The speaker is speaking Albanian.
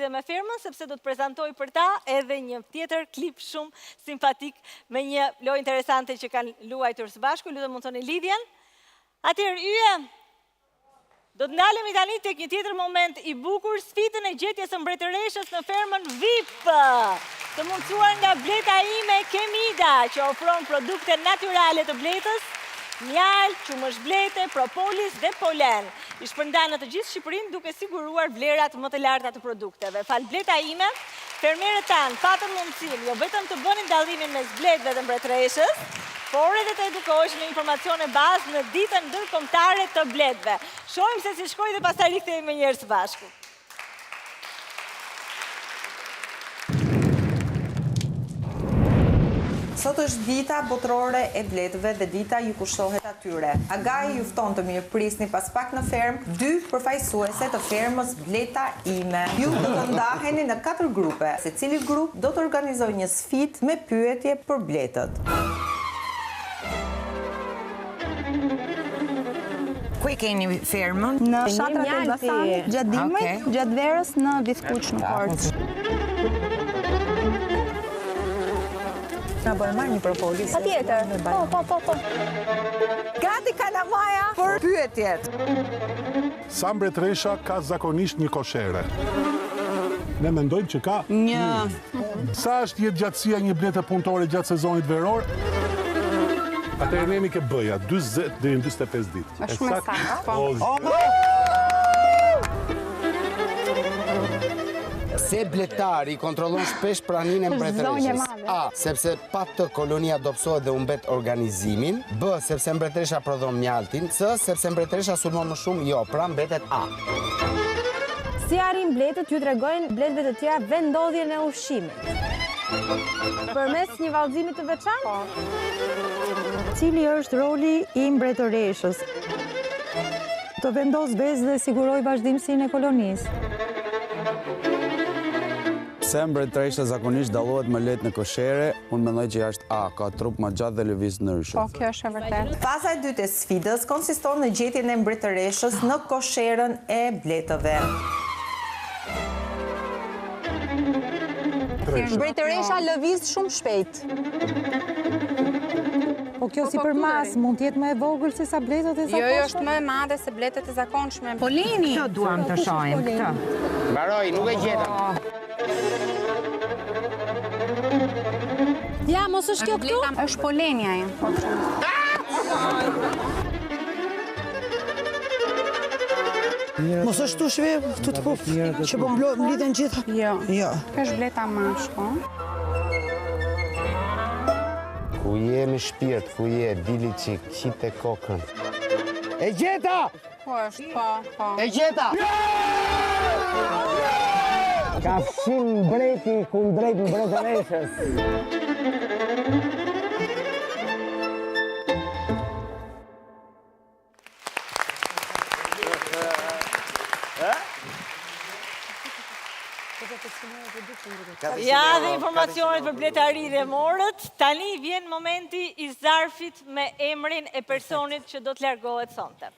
lidhe me firmën, sepse do të prezantoj për ta edhe një tjetër klip shumë simpatik me një lojë interesante që kanë luajtur së bashku. Lutem mund të thoni lidhjen. Atëherë yje, do të ndalemi tani tek një tjetër moment i bukur, sfidën e gjetjes së mbretëreshës në fermën VIP. Të mundsuar nga Bleta Ime Kemida, që ofron produkte natyrale të Bletës, mjalë, qumësh blete, propolis dhe polen. I shpërndan në të gjithë Shqipërinë duke siguruar vlerat më të larta të produkteve. Fal Bleta Ime, fermerët tanë patën mundësinë jo vetëm të bënin dallimin mes bletëve dhe mbretëreshës, por edhe të edukoheshin me informacione bazë në ditën ndërkombëtare të bletëve. Shohim se si shkoi dhe pastaj rikthehemi një herë së bashku. Sot është dita botërore e bletëve dhe dita ju kushtohet atyre. Agai ju fton të mirëprisni pas pak në fermë 2 përfaqësuese të fermës Bleta Ime. Ju do të ndaheni në 4 grupe. Secili grup do të organizojë një sfidë me pyetje për bletët. Ku i keni fermën? Në Shatrat e Elbasanit, gjatë dimrit, gjatë verës në Vithkuq në Korçë. Na bëjmë marrë një propolis. Patjetër. Po. Gati kalamaja për pyetjet. Sa mbretëresha ka zakonisht një koshere? Ne mendojmë që ka Një. Sa është jetë gjatësia një blete punëtore gjatë sezonit veror? Atëherë ne ke bëja 40 deri në 45 ditë. Është shumë saktë, po. Se bletari kontrollon shpesh praninë e mbretëreshës. A. Sepse pa të kolonia dobësohet dhe humbet organizimin. B. Sepse mbretëresha prodhon mjaltin. C. Sepse mbretëresha sulmon më shumë. Jo, pra mbetet A. Si arrin bletët, ju tregojnë bletëve të tjera vendodhjen e ushqimit. Përmes një vallëzimi të veçantë? Cili është roli i mbretëreshës? Të vendos vezë dhe siguroj vazhdimsinë e kolonisë. Pse mbretëresha zakonisht dallohet më lehtë në koshere, unë mendoj që është A, ka trup më gjatë dhe lëviz ndryshe. Po, kjo është e vërtetë. Faza e dytë e sfidës konsiston në gjetjen e mbretëreshës në kosherën e bletëve. Mbretëresha lëviz shumë shpejt. Po kjo si për mas, mund t'jetë më e vogël se sa bletët e zakonshme? Jo, është më e madhe se bletët e zakonshme. Polini! Këtë duam të shohim, këtë. Mbaroj, nuk e gjetëm. Ja, mos është kjo këtu? Është polenja e. Mos është tu shve, tu të pufë, që po mblidhen gjitha? Jo. Kjo është bleta mashko. Ku je në shpirt, ku je, dili që qite kokën. E gjeta! Po është, po. E gjeta! Ka fshin mbreti kundrejt mbretëreshës. Ja dhe informacionet për bletari dhe morët, tani vjen momenti i zarfit me emrin e personit që do të largohet sonte.